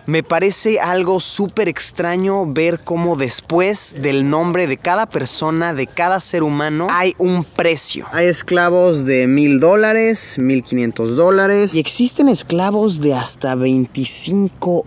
Me parece algo súper extraño ver cómo después del nombre de cada persona, de cada ser humano, hay un precio. Hay esclavos de $1000, $1500 y existen esclavos de hasta $25.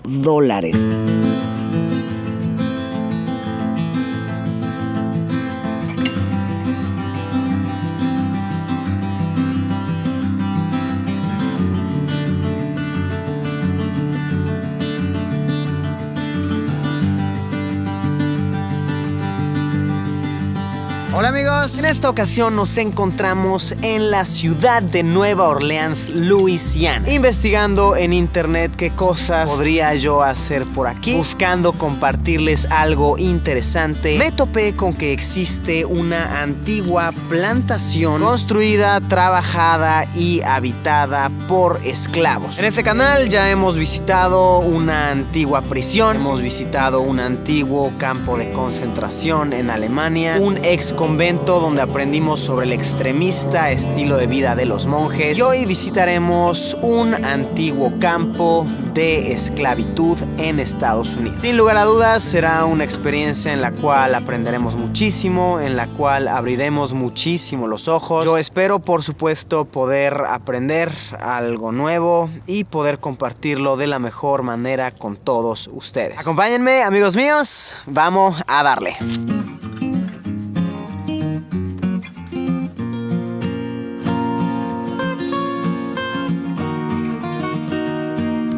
Hola amigos, en esta ocasión nos encontramos en la ciudad de Nueva Orleans, Luisiana, investigando en internet qué cosas podría yo hacer por aquí, buscando compartirles algo interesante. Me topé con que existe una antigua plantación construida, trabajada y habitada por esclavos. En este canal ya hemos visitado una antigua prisión, hemos visitado un antiguo campo de concentración en Alemania, un ex convento donde aprendimos sobre el extremista estilo de vida de los monjes, y hoy visitaremos un antiguo campo de esclavitud en Estados Unidos. Sin lugar a dudas será una experiencia en la cual aprenderemos muchísimo, en la cual abriremos muchísimo los ojos. Yo espero, por supuesto, poder aprender algo nuevo y poder compartirlo de la mejor manera con todos ustedes. Acompáñenme, amigos míos, vamos a darle.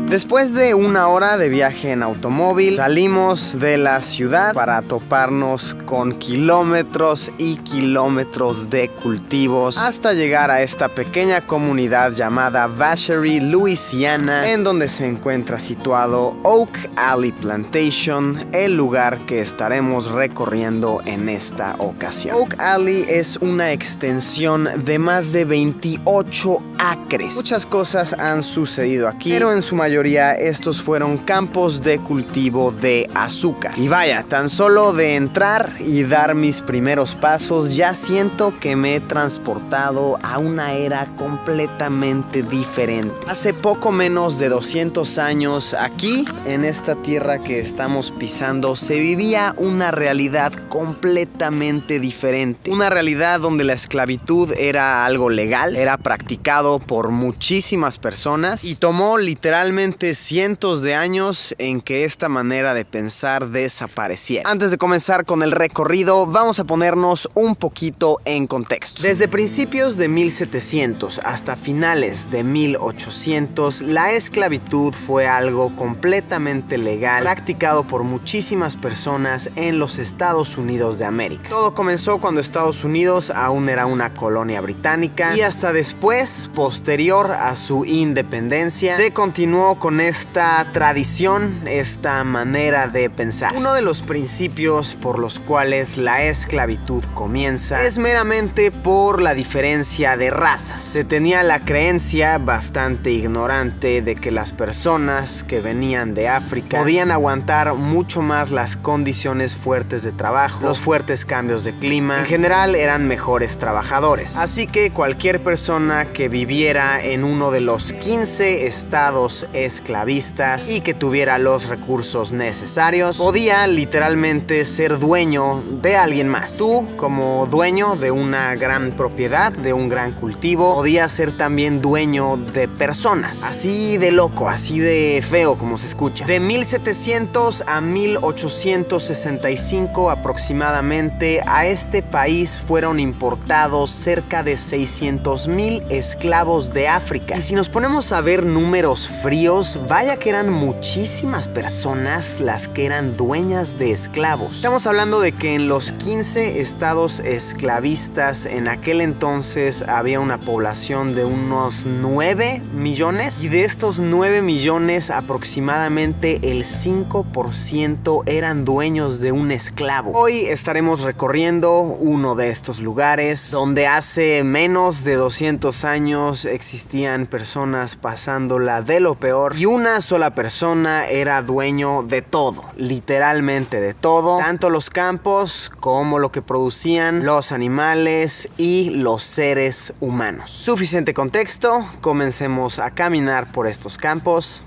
Después de una hora de viaje en automóvil, salimos de la ciudad para toparnos con kilómetros y kilómetros de cultivos hasta llegar a esta pequeña comunidad llamada Vacherie, Luisiana, en donde se encuentra situado Oak Alley Plantation, el lugar que estaremos recorriendo en esta ocasión. Oak Alley es una extensión de más de 28 acres. Muchas cosas han sucedido aquí, pero en su mayoría estos fueron campos de cultivo de azúcar. Y vaya, tan solo de entrar y dar mis primeros pasos ya siento que me he transportado a una era completamente diferente. Hace poco menos de 200 años aquí, en esta tierra que estamos pisando, se vivía una realidad completamente diferente. Una realidad donde la esclavitud era algo legal, era practicado por muchísimas personas y tomó literalmente cientos de años en que esta manera de pensar desapareciera. Antes de comenzar con el recorrido, vamos a ponernos un poquito en contexto. Desde principios de 1700 hasta finales de 1800, la esclavitud fue algo completamente legal, practicado por muchísimas personas en los Estados Unidos de América. Todo comenzó cuando Estados Unidos aún era una colonia británica y hasta después, posterior a su independencia, se continuó con esta tradición, esta manera de pensar. Uno de los principios por los cuales la esclavitud comienza es meramente por la diferencia de razas. Se tenía la creencia bastante ignorante de que las personas que venían de África podían aguantar mucho más las condiciones fuertes de trabajo, los fuertes cambios de clima, en general eran mejores trabajadores. Así que cualquier persona que viviera en uno de los 15 estados esclavistas y que tuviera los recursos necesarios podía literalmente ser dueño de alguien más. Tú, como dueño de una gran propiedad, de un gran cultivo, podías ser también dueño de personas. Así de loco, así de feo como se escucha. De 1700 a 1865 aproximadamente, a este país fueron importados cerca de 600,000 esclavos de África. Y si nos ponemos a ver números fríos, vaya que eran muchísimas personas las que eran dueñas de esclavos. Estamos hablando de que en los 15 estados esclavistas en aquel entonces había una población de unos 9 millones y de estos 9 millones aproximadamente el 5% eran dueños de un esclavo. Hoy estaremos recorriendo uno de estos lugares donde hace menos de 200 años existían personas pasándola de lo peor y una sola persona era dueño de todo, literalmente de todo, tanto los campos como lo que producían los animales y los seres humanos. Suficiente contexto, comencemos a caminar por estos campos.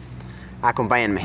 Acompáñenme.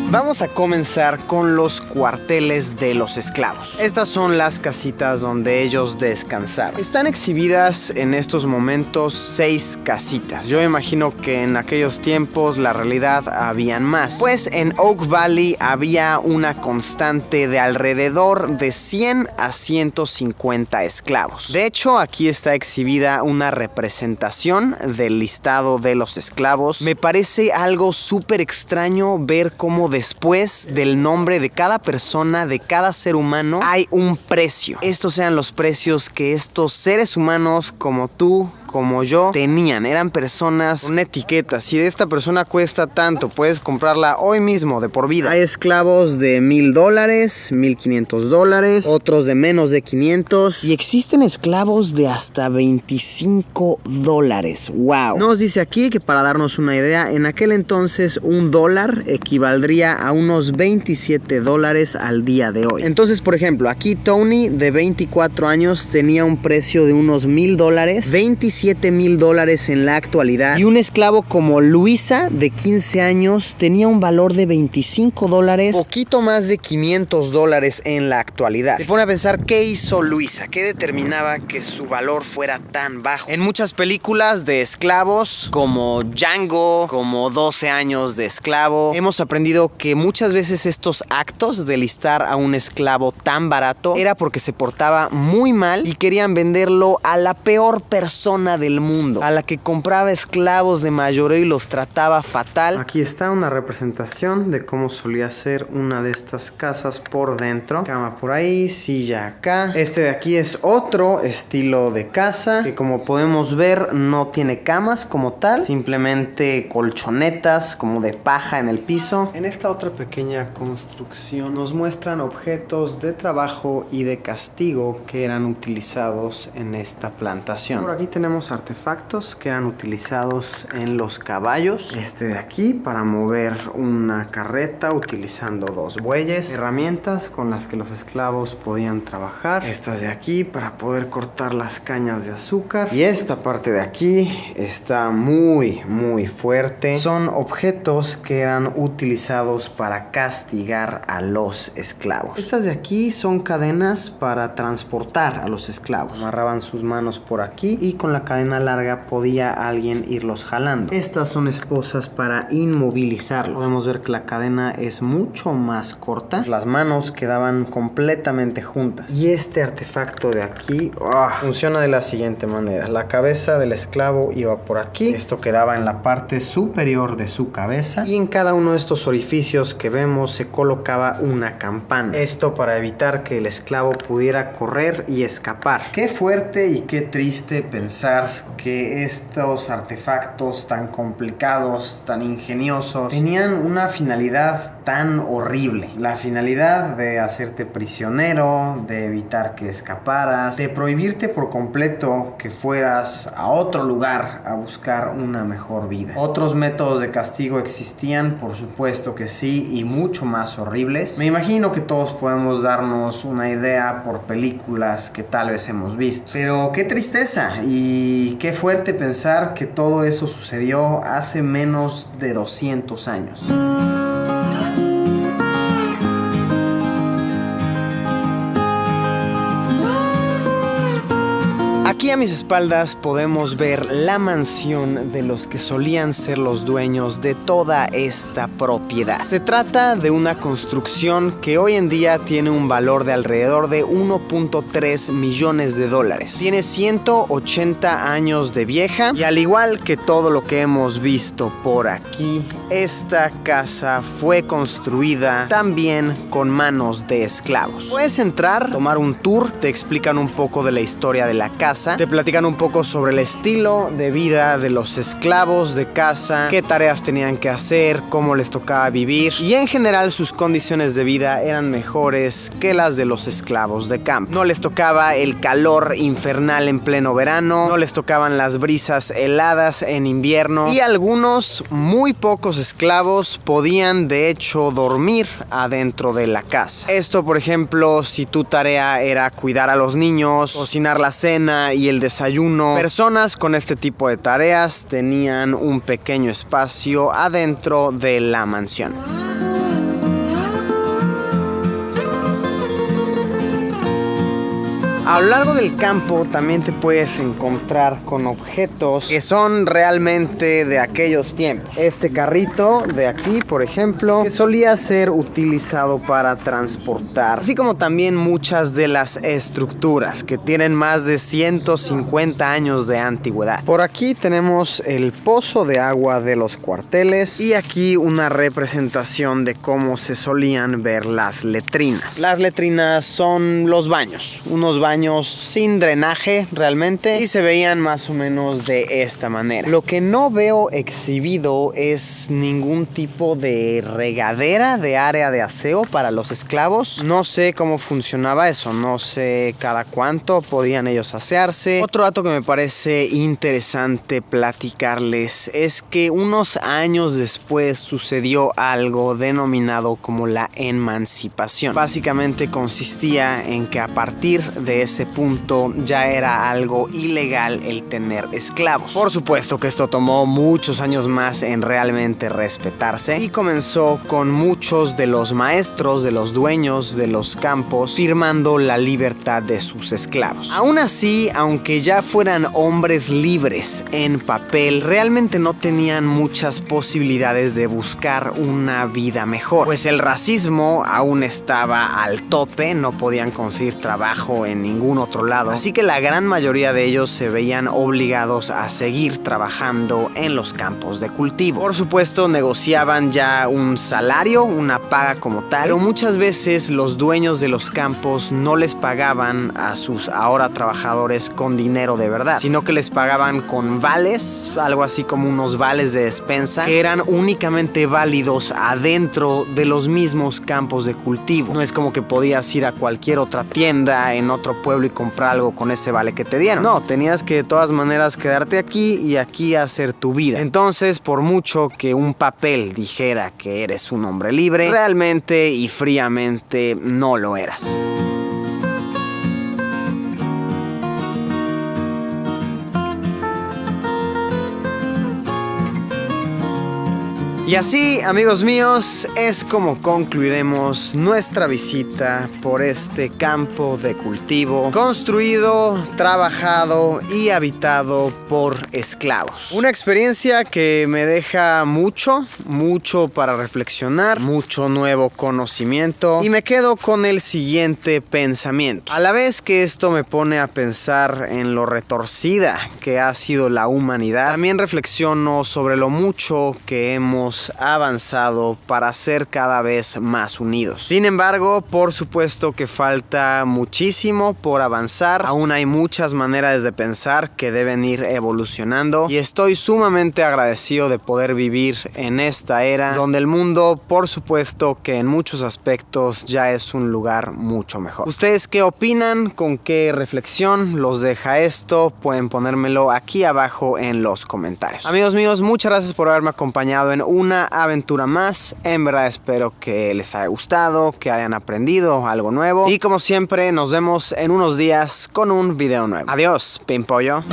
Vamos a comenzar con los cuarteles de los esclavos. Estas son las casitas donde ellos descansaron. Están exhibidas en estos momentos 6 casitas. Yo imagino que en aquellos tiempos la realidad habían más. Pues en Oak Valley había una constante de alrededor de 100 a 150 esclavos. De hecho, aquí está exhibida una representación del listado de los esclavos. Me parece algo súper extraño ver cómo después del nombre de cada persona, de cada ser humano, hay un precio. Estos eran los precios que estos seres humanos como tú, como yo, tenían. Eran personas con etiquetas. Si esta persona cuesta tanto, puedes comprarla hoy mismo, de por vida. Hay esclavos de $1,000, $1,500, otros de menos de 500. Y existen esclavos de hasta $25. ¡Wow! Nos dice aquí que, para darnos una idea, en aquel entonces $1 equivaldría a unos $27 al día de hoy. Entonces, por ejemplo, aquí Tony, de 24 años, tenía un precio de unos $1,000, $27,000 en la actualidad. Y un esclavo como Luisa, de 15 años, tenía un valor de $25, poquito más de $500 en la actualidad. Te pone a pensar, ¿qué hizo Luisa? ¿Qué determinaba que su valor fuera tan bajo? En muchas películas de esclavos, como Django, como 12 años de esclavo, hemos aprendido que muchas veces estos actos de listar a un esclavo tan barato era porque se portaba muy mal y querían venderlo a la peor persona del mundo, a la que compraba esclavos de mayoreo y los trataba fatal. Aquí está una representación de cómo solía ser una de estas casas por dentro. Cama por ahí, silla acá. Este de aquí es otro estilo de casa que, como podemos ver, no tiene camas como tal, simplemente colchonetas como de paja en el piso. En esta otra pequeña construcción nos muestran objetos de trabajo y de castigo que eran utilizados en esta plantación. Por aquí tenemos artefactos que eran utilizados en los caballos. Este de aquí para mover una carreta utilizando 2 bueyes. Herramientas con las que los esclavos podían trabajar. Estas de aquí para poder cortar las cañas de azúcar. Y esta parte de aquí está muy fuerte. Son objetos que eran utilizados para castigar a los esclavos. Estas de aquí son cadenas para transportar a los esclavos. Amarraban sus manos por aquí y con la cadena larga podía alguien irlos jalando. Estas son esposas para inmovilizarlos. Podemos ver que la cadena es mucho más corta. Las manos quedaban completamente juntas. Y este artefacto de aquí funciona de la siguiente manera. La cabeza del esclavo iba por aquí. Esto quedaba en la parte superior de su cabeza. Y en cada uno de estos orificios que vemos se colocaba una campana. Esto para evitar que el esclavo pudiera correr y escapar. Qué fuerte y qué triste pensar que estos artefactos tan complicados, tan ingeniosos, tenían una finalidad tan horrible. La finalidad de hacerte prisionero, de evitar que escaparas, de prohibirte por completo que fueras a otro lugar a buscar una mejor vida. Otros métodos de castigo existían, por supuesto que sí, y mucho más horribles. Me imagino que todos podemos darnos una idea por películas que tal vez hemos visto. Pero qué tristeza y qué fuerte pensar que todo eso sucedió hace menos de 200 años. Aquí a mis espaldas podemos ver la mansión de los que solían ser los dueños de toda esta propiedad. Se trata de una construcción que hoy en día tiene un valor de alrededor de $1.3 millones. Tiene 180 años de vieja y, al igual que todo lo que hemos visto por aquí, esta casa fue construida también con manos de esclavos. Puedes entrar, tomar un tour, te explican un poco de la historia de la casa. Te platican un poco sobre el estilo de vida de los esclavos de casa, qué tareas tenían que hacer, cómo les tocaba vivir, y en general sus condiciones de vida eran mejores que las de los esclavos de campo. No les tocaba el calor infernal en pleno verano, no les tocaban las brisas heladas en invierno, y algunos, muy pocos esclavos, podían de hecho dormir adentro de la casa. Esto, por ejemplo, si tu tarea era cuidar a los niños, cocinar la cena y el desayuno, personas con este tipo de tareas tenían un pequeño espacio adentro de la mansión. A lo largo del campo también te puedes encontrar con objetos que son realmente de aquellos tiempos. Este carrito de aquí, por ejemplo, que solía ser utilizado para transportar, así como también muchas de las estructuras que tienen más de 150 años de antigüedad. Por aquí tenemos el pozo de agua de los cuarteles y aquí una representación de cómo se solían ver las letrinas. Las letrinas son los baños, unos baños sin drenaje realmente, y se veían más o menos de esta manera. Lo que no veo exhibido es ningún tipo de regadera de área de aseo para los esclavos. No sé cómo funcionaba eso, no sé cada cuánto podían ellos asearse. Otro dato que me parece interesante platicarles es que unos años después sucedió algo denominado como la emancipación. Básicamente consistía en que a partir de ese punto ya era algo ilegal el tener esclavos. Por supuesto que esto tomó muchos años más en realmente respetarse y comenzó con muchos de los maestros, de los dueños de los campos firmando la libertad de sus esclavos. Aún así, aunque ya fueran hombres libres en papel, realmente no tenían muchas posibilidades de buscar una vida mejor, pues el racismo aún estaba al tope, no podían conseguir trabajo en ningún otro lado, así que la gran mayoría de ellos se veían obligados a seguir trabajando en los campos de cultivo. Por supuesto, negociaban ya un salario, una paga como tal, pero muchas veces los dueños de los campos no les pagaban a sus ahora trabajadores con dinero de verdad, sino que les pagaban con vales, algo así como unos vales de despensa, que eran únicamente válidos adentro de los mismos campos de cultivo. No es como que podías ir a cualquier otra tienda en otro pueblo y comprar algo con ese vale que te dieron. No, tenías que de todas maneras quedarte aquí y aquí hacer tu vida. Entonces, por mucho que un papel dijera que eres un hombre libre, realmente y fríamente no lo eras. Y así, amigos míos, es como concluiremos nuestra visita por este campo de cultivo construido, trabajado y habitado por esclavos. Una experiencia que me deja mucho para reflexionar, mucho nuevo conocimiento, y me quedo con el siguiente pensamiento. A la vez que esto me pone a pensar en lo retorcida que ha sido la humanidad, también reflexiono sobre lo mucho que hemos avanzado para ser cada vez más unidos. Sin embargo, por supuesto que falta muchísimo por avanzar. Aún hay muchas maneras de pensar que deben ir evolucionando, y estoy sumamente agradecido de poder vivir en esta era donde el mundo, por supuesto que en muchos aspectos ya es un lugar mucho mejor. ¿Ustedes qué opinan? ¿Con qué reflexión los deja esto? Pueden ponérmelo aquí abajo en los comentarios. Amigos míos, muchas gracias por haberme acompañado en una aventura más. En verdad espero que les haya gustado, que hayan aprendido algo nuevo, y como siempre nos vemos en unos días con un video nuevo. Adiós, Pimpollo.